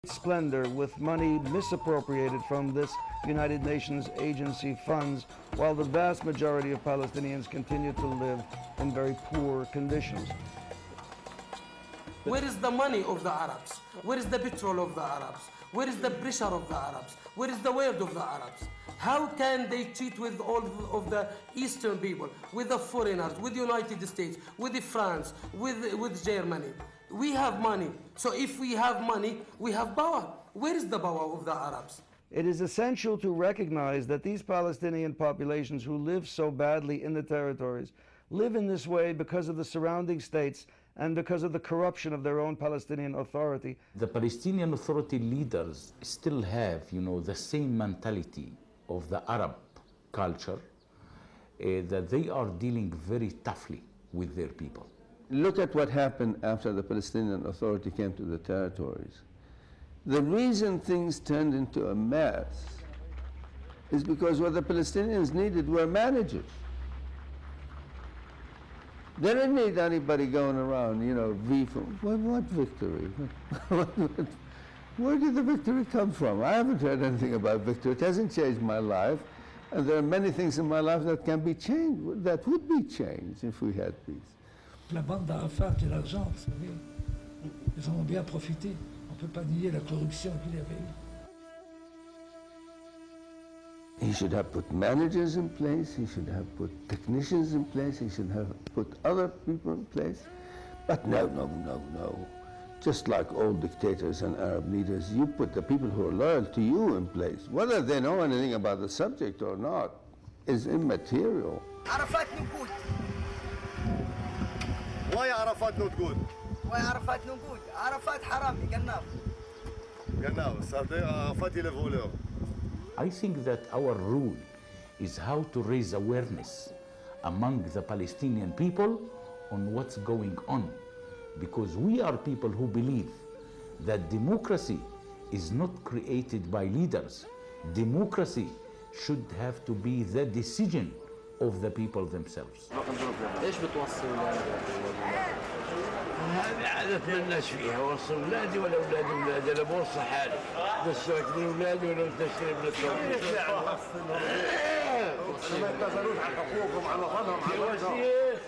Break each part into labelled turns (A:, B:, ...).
A: splendor with money misappropriated from this United Nations agency funds, while the vast majority of Palestinians continue to live in very poor conditions.
B: Where is the money of the Arabs? Where is the petrol of the Arabs? Where is the pressure of the Arabs? Where is the word of the Arabs? How can they cheat with all of the Eastern people, with the foreigners, with the United States, with France, with Germany? We have money. So if we have money, we have power. Where is the power of the Arabs?
A: It is essential to recognize that these Palestinian populations who live so badly in the territories live in this way because of the surrounding states and because of the corruption of their own Palestinian Authority.
C: The Palestinian Authority leaders still have, the same mentality of the Arab culture, that they are dealing very toughly with their people.
D: Look at what happened after the Palestinian Authority came to the territories. The reason things turned into a mess is because what the Palestinians needed were managers. They didn't need anybody going around, what victory? Where did the victory come from? I haven't heard anything about victory. It hasn't changed my life. And there are many things in my life that can be changed, that would be changed if we had peace.
E: La bande d'Arafat et l'argent, vous savez, ils en ont bien profité. On ne peut pas nier la corruption qu'il y avait eu.
D: He should have put managers in place, he should have put technicians in place, he should have put other people in place. But no. Just like all dictators and Arab leaders, you put the people who are loyal to you in place. Whether they know anything about the subject or not is immaterial.
F: Arafat no good.
G: Why Arafat not good?
F: Why Arafat no good? Arafat haram, Gannaf.
G: Arafat
C: I think that our rule is how to raise awareness among the Palestinian people on what's going on. Because we are people who believe that democracy is not created by leaders. Democracy should have to be the decision of the people themselves.
H: هذه عادتنا الناس فيها وصل اولادي ولا اولاد اولادي انا بوصي حالي بس واكلين اولادي ولا تشتري من
G: ما يقدروش على حقوقهم على وطنهم على
H: وصيه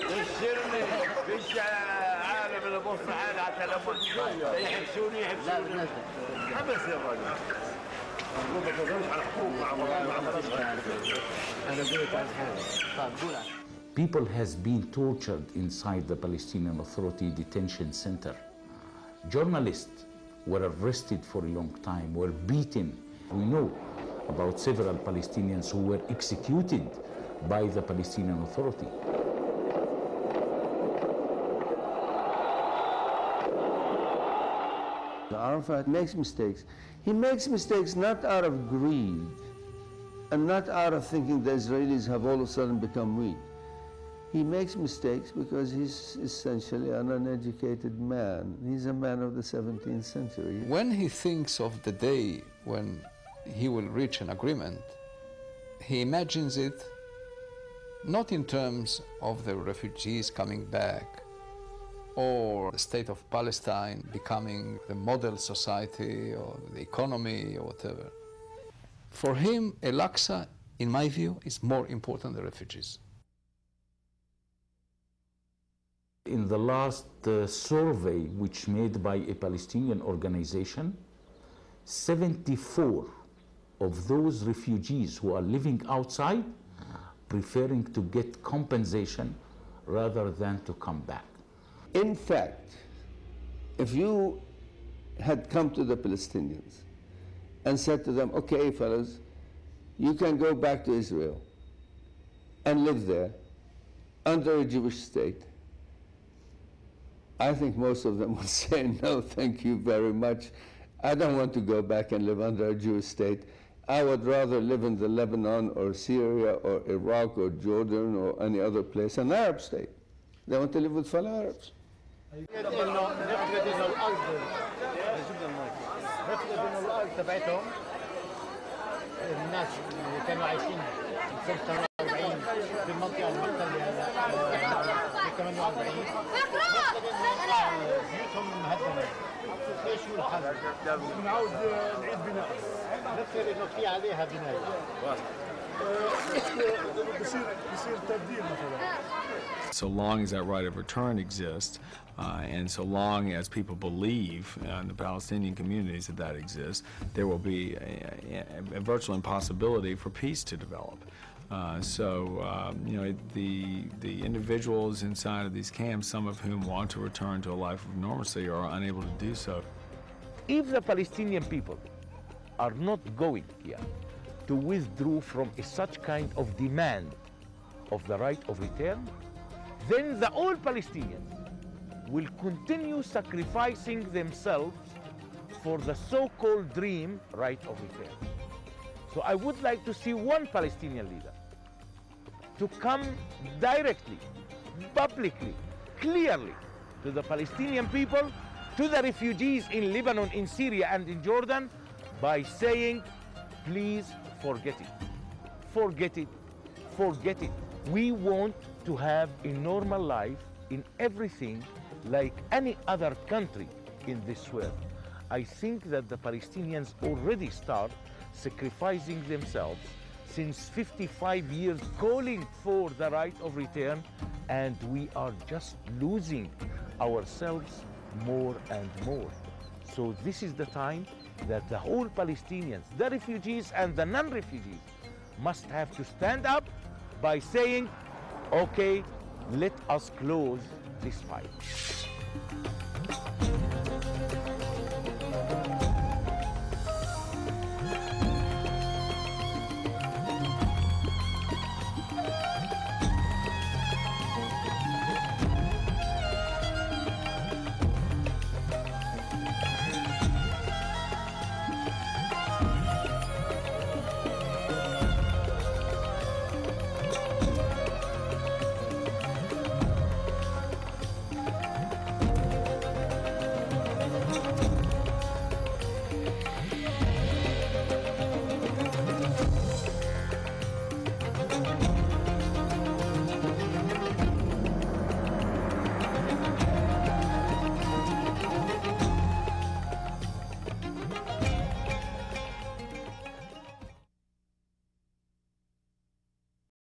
H: بشرني فيش عالم انا بوصي حالي حتى لما يحبسوني حبس يا راجل
G: ما يقدروش على حقوقهم على وطنهم.
H: انا قلت عن حالي قول
C: People has been tortured inside the Palestinian Authority detention center. Journalists were arrested for a long time, were beaten. We know about several Palestinians who were executed by the Palestinian Authority.
D: Arafat makes mistakes. He makes mistakes not out of greed and not out of thinking the Israelis have all of a sudden become weak. He makes mistakes because he's essentially an uneducated man. He's a man of the 17th century.
I: When he thinks of the day when he will reach an agreement, he imagines it not in terms of the refugees coming back or the state of Palestine becoming the model society or the economy or whatever. For him, Al-Aqsa, in my view, is more important than refugees.
C: In the last survey which made by a Palestinian organization, 74 of those refugees who are living outside preferring to get compensation rather than to come back.
D: In fact, if you had come to the Palestinians and said to them, okay, fellas, you can go back to Israel and live there under a Jewish state, I think most of them would say, no, thank you very much. I don't want to go back and live under a Jewish state. I would rather live in the Lebanon or Syria or Iraq or Jordan or any other place, an Arab state. They want to live with fellow Arabs.
J: الناس اللي كانوا عايشين في 48 في المنطقه المحتله في 48 بيوتهم مهدمه ايش هو الحل؟
G: بنعاود نعيد بناء.
J: نفترض انه في عليها بنايه.
G: بصير تبديل مثلا.
K: So long as that right of return exists, and so long as people believe in the Palestinian communities that exists, there will be a virtual impossibility for peace to develop. You know, the individuals inside of these camps, some of whom want to return to a life of normalcy, are unable to do so.
C: If the Palestinian people are not going here to withdraw from such kind of demand of the right of return, then all Palestinians will continue sacrificing themselves for the so-called dream right of return. So I would like to see one Palestinian leader to come directly, publicly, clearly to the Palestinian people, to the refugees in Lebanon, in Syria, and in Jordan, by saying, please forget it. Forget it. Forget it. We want to have a normal life in everything like any other country in this world. I think that the Palestinians already start sacrificing themselves since 55 years, calling for the right of return, and we are just losing ourselves more and more. So this is the time that the whole Palestinians, the refugees and the non-refugees, must have to stand up by saying, okay, let us close this fight.